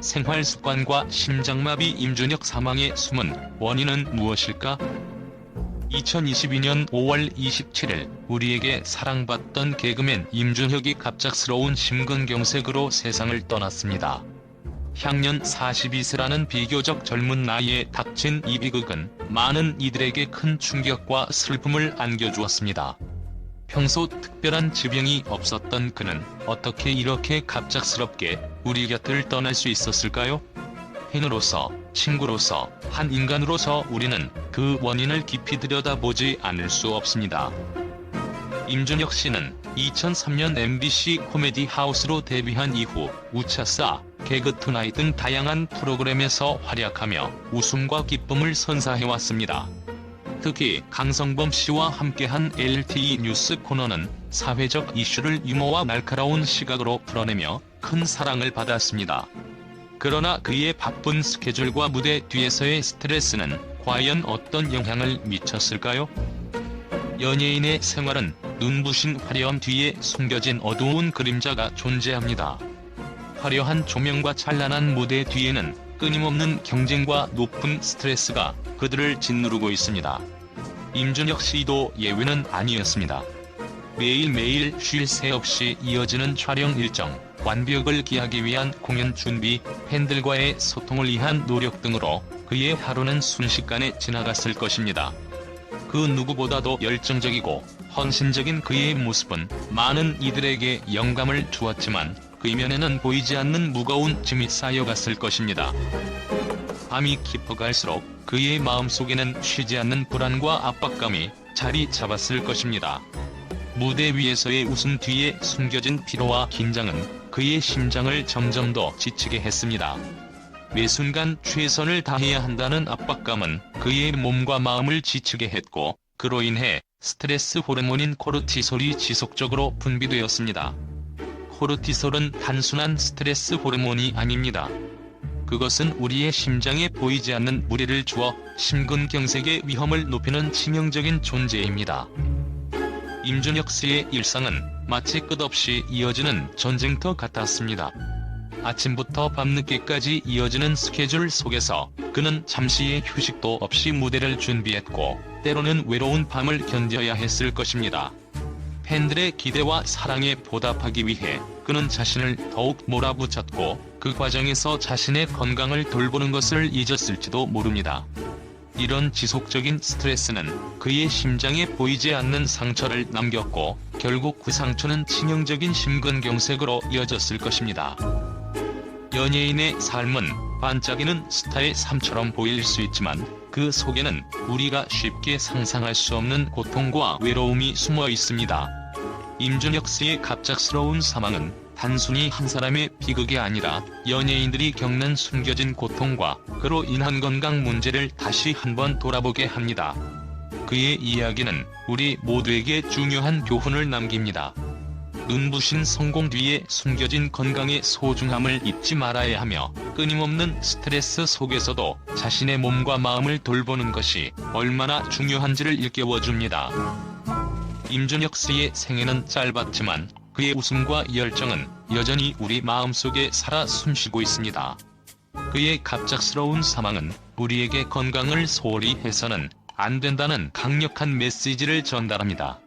생활 습관과 심장마비 임준혁 사망의 숨은 원인은 무엇일까? 2022년 5월 27일 우리에게 사랑받던 개그맨 임준혁이 갑작스러운 심근경색으로 세상을 떠났습니다. 향년 42세라는 비교적 젊은 나이에 닥친 이 비극은 많은 이들에게 큰 충격과 슬픔을 안겨주었습니다. 평소 특별한 질병이 없었던 그는 어떻게 이렇게 갑작스럽게 우리 곁을 떠날 수 있었을까요? 팬으로서, 친구로서, 한 인간으로서 우리는 그 원인을 깊이 들여다보지 않을 수 없습니다. 임준혁 씨는 2003년 MBC 코미디 하우스로 데뷔한 이후 우차싸, 개그투나잇 등 다양한 프로그램에서 활약하며 웃음과 기쁨을 선사해왔습니다. 특히 강성범 씨와 함께한 LTE 뉴스 코너는 사회적 이슈를 유머와 날카로운 시각으로 풀어내며 큰 사랑을 받았습니다. 그러나 그의 바쁜 스케줄과 무대 뒤에서의 스트레스는 과연 어떤 영향을 미쳤을까요? 연예인의 생활은 눈부신 화려함 뒤에 숨겨진 어두운 그림자가 존재합니다. 화려한 조명과 찬란한 무대 뒤에는 끊임없는 경쟁과 높은 스트레스가 그들을 짓누르고 있습니다. 임준혁 씨도 예외는 아니었습니다. 매일매일 쉴 새 없이 이어지는 촬영 일정, 완벽을 기하기 위한 공연 준비, 팬들과의 소통을 위한 노력 등으로 그의 하루는 순식간에 지나갔을 것입니다. 그 누구보다도 열정적이고 헌신적인 그의 모습은 많은 이들에게 영감을 주었지만 그 이면에는 보이지 않는 무거운 짐이 쌓여갔을 것입니다. 밤이 깊어갈수록 그의 마음속에는 쉬지 않는 불안과 압박감이 자리 잡았을 것입니다. 무대 위에서의 웃음 뒤에 숨겨진 피로와 긴장은 그의 심장을 점점 더 지치게 했습니다. 매 순간 최선을 다해야 한다는 압박감은 그의 몸과 마음을 지치게 했고, 그로 인해 스트레스 호르몬인 코르티솔이 지속적으로 분비되었습니다. 코르티솔은 단순한 스트레스 호르몬이 아닙니다. 그것은 우리의 심장에 보이지 않는 무리를 주어 심근경색의 위험을 높이는 치명적인 존재입니다. 임준혁 씨의 일상은 마치 끝없이 이어지는 전쟁터 같았습니다. 아침부터 밤늦게까지 이어지는 스케줄 속에서 그는 잠시의 휴식도 없이 무대를 준비했고, 때로는 외로운 밤을 견뎌야 했을 것입니다. 팬들의 기대와 사랑에 보답하기 위해 그는 자신을 더욱 몰아붙였고, 그 과정에서 자신의 건강을 돌보는 것을 잊었을지도 모릅니다. 이런 지속적인 스트레스는 그의 심장에 보이지 않는 상처를 남겼고, 결국 그 상처는 치명적인 심근경색으로 이어졌을 것입니다. 연예인의 삶은 반짝이는 스타의 삶처럼 보일 수 있지만 그 속에는 우리가 쉽게 상상할 수 없는 고통과 외로움이 숨어 있습니다. 임준혁 씨의 갑작스러운 사망은 단순히 한 사람의 비극이 아니라 연예인들이 겪는 숨겨진 고통과 그로 인한 건강 문제를 다시 한번 돌아보게 합니다. 그의 이야기는 우리 모두에게 중요한 교훈을 남깁니다. 눈부신 성공 뒤에 숨겨진 건강의 소중함을 잊지 말아야 하며, 끊임없는 스트레스 속에서도 자신의 몸과 마음을 돌보는 것이 얼마나 중요한지를 일깨워줍니다. 임준혁 씨의 생애는 짧았지만 그의 웃음과 열정은 여전히 우리 마음속에 살아 숨쉬고 있습니다. 그의 갑작스러운 사망은 우리에게 건강을 소홀히 해서는 안 된다는 강력한 메시지를 전달합니다.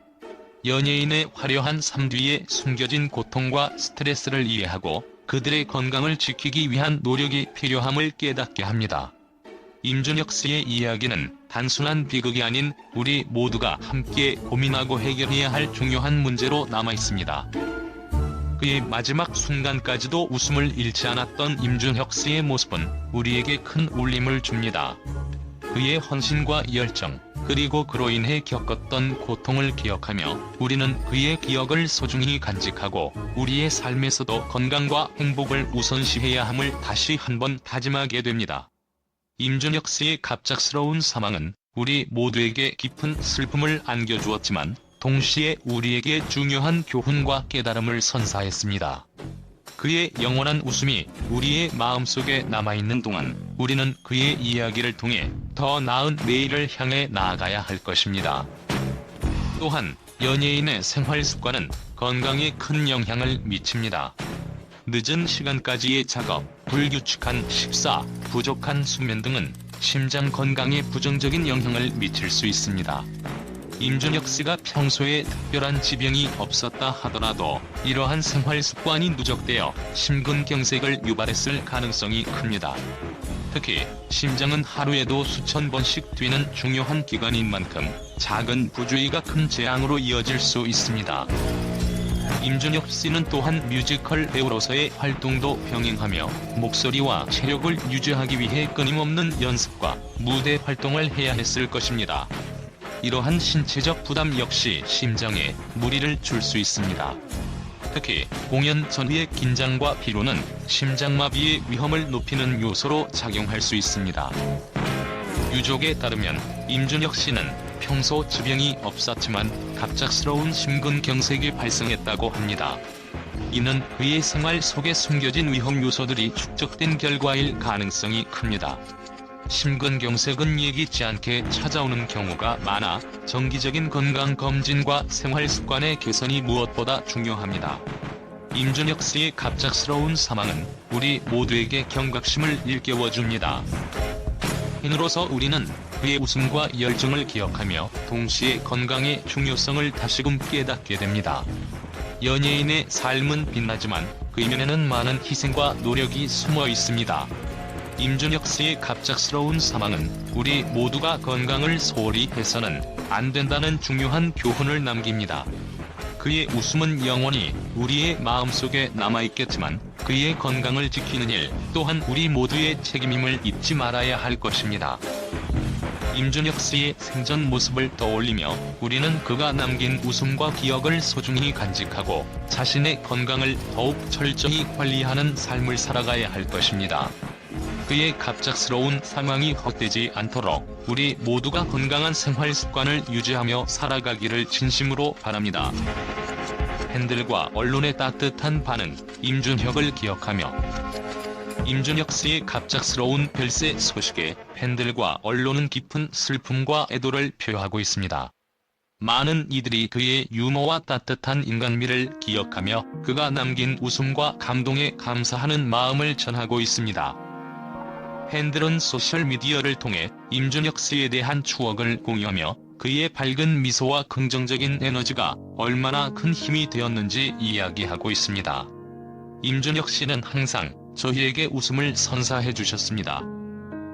연예인의 화려한 삶 뒤에 숨겨진 고통과 스트레스를 이해하고 그들의 건강을 지키기 위한 노력이 필요함을 깨닫게 합니다. 임준혁 씨의 이야기는 단순한 비극이 아닌 우리 모두가 함께 고민하고 해결해야 할 중요한 문제로 남아있습니다. 그의 마지막 순간까지도 웃음을 잃지 않았던 임준혁 씨의 모습은 우리에게 큰 울림을 줍니다. 그의 헌신과 열정, 그리고 그로 인해 겪었던 고통을 기억하며 우리는 그의 기억을 소중히 간직하고 우리의 삶에서도 건강과 행복을 우선시해야 함을 다시 한번 다짐하게 됩니다. 임준혁 씨의 갑작스러운 사망은 우리 모두에게 깊은 슬픔을 안겨주었지만 동시에 우리에게 중요한 교훈과 깨달음을 선사했습니다. 그의 영원한 웃음이 우리의 마음속에 남아있는 동안 우리는 그의 이야기를 통해 더 나은 내일을 향해 나아가야 할 것입니다. 또한 연예인의 생활 습관은 건강에 큰 영향을 미칩니다. 늦은 시간까지의 작업, 불규칙한 식사, 부족한 수면 등은 심장 건강에 부정적인 영향을 미칠 수 있습니다. 임준혁 씨가 평소에 특별한 지병이 없었다 하더라도 이러한 생활 습관이 누적되어 심근경색을 유발했을 가능성이 큽니다. 특히 심장은 하루에도 수천 번씩 뛰는 중요한 기관인 만큼 작은 부주의가 큰 재앙으로 이어질 수 있습니다. 임준혁 씨는 또한 뮤지컬 배우로서의 활동도 병행하며 목소리와 체력을 유지하기 위해 끊임없는 연습과 무대 활동을 해야 했을 것입니다. 이러한 신체적 부담 역시 심장에 무리를 줄 수 있습니다. 특히 공연 전후의 긴장과 피로는 심장마비의 위험을 높이는 요소로 작용할 수 있습니다. 유족에 따르면 임준혁 씨는 평소 지병이 없었지만 갑작스러운 심근경색이 발생했다고 합니다. 이는 그의 생활 속에 숨겨진 위험 요소들이 축적된 결과일 가능성이 큽니다. 심근경색은 예기치 않게 찾아오는 경우가 많아 정기적인 건강검진과 생활습관의 개선이 무엇보다 중요합니다. 임준혁 씨의 갑작스러운 사망은 우리 모두에게 경각심을 일깨워줍니다. 팬으로서 우리는 그의 웃음과 열정을 기억하며 동시에 건강의 중요성을 다시금 깨닫게 됩니다. 연예인의 삶은 빛나지만 그 이면에는 많은 희생과 노력이 숨어 있습니다. 임준혁 씨의 갑작스러운 사망은 우리 모두가 건강을 소홀히 해서는 안 된다는 중요한 교훈을 남깁니다. 그의 웃음은 영원히 우리의 마음속에 남아있겠지만 그의 건강을 지키는 일 또한 우리 모두의 책임임을 잊지 말아야 할 것입니다. 임준혁 씨의 생전 모습을 떠올리며 우리는 그가 남긴 웃음과 기억을 소중히 간직하고 자신의 건강을 더욱 철저히 관리하는 삶을 살아가야 할 것입니다. 그의 갑작스러운 사망이 헛되지 않도록 우리 모두가 건강한 생활 습관을 유지하며 살아가기를 진심으로 바랍니다. 팬들과 언론의 따뜻한 반응, 임준혁을 기억하며. 임준혁 씨의 갑작스러운 별세 소식에 팬들과 언론은 깊은 슬픔과 애도를 표하고 있습니다. 많은 이들이 그의 유머와 따뜻한 인간미를 기억하며 그가 남긴 웃음과 감동에 감사하는 마음을 전하고 있습니다. 팬들은 소셜미디어를 통해 임준혁 씨에 대한 추억을 공유하며 그의 밝은 미소와 긍정적인 에너지가 얼마나 큰 힘이 되었는지 이야기하고 있습니다. 임준혁 씨는 항상 저희에게 웃음을 선사해 주셨습니다.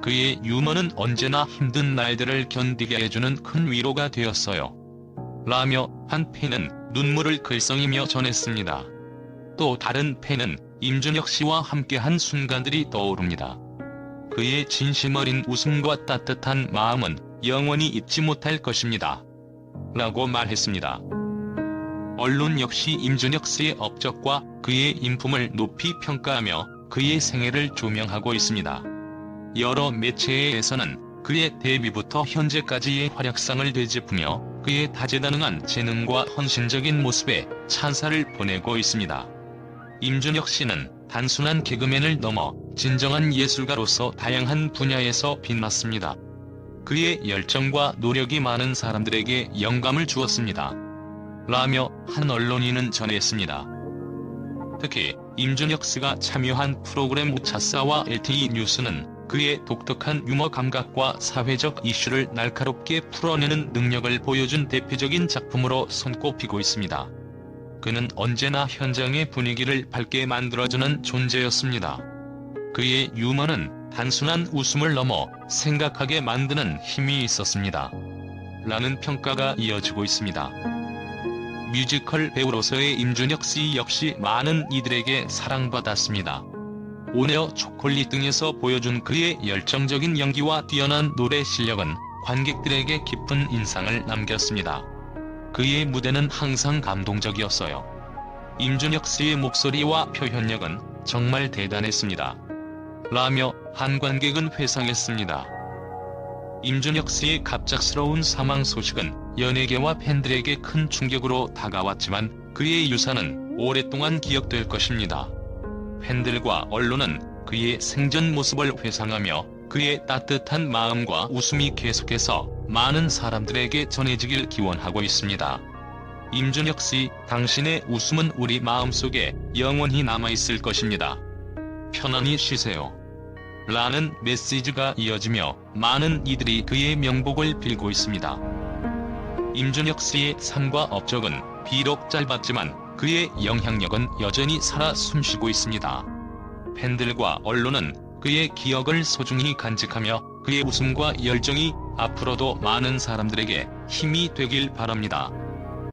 그의 유머는 언제나 힘든 날들을 견디게 해주는 큰 위로가 되었어요. 라며 한 팬은 눈물을 글썽이며 전했습니다. 또 다른 팬은 임준혁 씨와 함께한 순간들이 떠오릅니다. 그의 진심 어린 웃음과 따뜻한 마음은 영원히 잊지 못할 것입니다. 라고 말했습니다. 언론 역시 임준혁 씨의 업적과 그의 인품을 높이 평가하며 그의 생애를 조명하고 있습니다. 여러 매체에서는 그의 데뷔부터 현재까지의 활약상을 되짚으며 그의 다재다능한 재능과 헌신적인 모습에 찬사를 보내고 있습니다. 임준혁 씨는 단순한 개그맨을 넘어 진정한 예술가로서 다양한 분야에서 빛났습니다. 그의 열정과 노력이 많은 사람들에게 영감을 주었습니다. 라며 한 언론인은 전했습니다. 특히 임준혁 씨가 참여한 프로그램 우차사와 LTE 뉴스는 그의 독특한 유머 감각과 사회적 이슈를 날카롭게 풀어내는 능력을 보여준 대표적인 작품으로 손꼽히고 있습니다. 그는 언제나 현장의 분위기를 밝게 만들어주는 존재였습니다. 그의 유머는 단순한 웃음을 넘어 생각하게 만드는 힘이 있었습니다. 라는 평가가 이어지고 있습니다. 뮤지컬 배우로서의 임준혁 씨 역시 많은 이들에게 사랑받았습니다. 오네어 초콜릿 등에서 보여준 그의 열정적인 연기와 뛰어난 노래 실력은 관객들에게 깊은 인상을 남겼습니다. 그의 무대는 항상 감동적이었어요. 임준혁 씨의 목소리와 표현력은 정말 대단했습니다. 라며 한 관객은 회상했습니다. 임준혁 씨의 갑작스러운 사망 소식은 연예계와 팬들에게 큰 충격으로 다가왔지만 그의 유산은 오랫동안 기억될 것입니다. 팬들과 언론은 그의 생전 모습을 회상하며 그의 따뜻한 마음과 웃음이 계속해서 많은 사람들에게 전해지길 기원하고 있습니다. 임준혁 씨, 당신의 웃음은 우리 마음속에 영원히 남아있을 것입니다. 편안히 쉬세요. 라는 메시지가 이어지며 많은 이들이 그의 명복을 빌고 있습니다. 임준혁 씨의 삶과 업적은 비록 짧았지만 그의 영향력은 여전히 살아 숨쉬고 있습니다. 팬들과 언론은 그의 기억을 소중히 간직하며 그의 웃음과 열정이 앞으로도 많은 사람들에게 힘이 되길 바랍니다.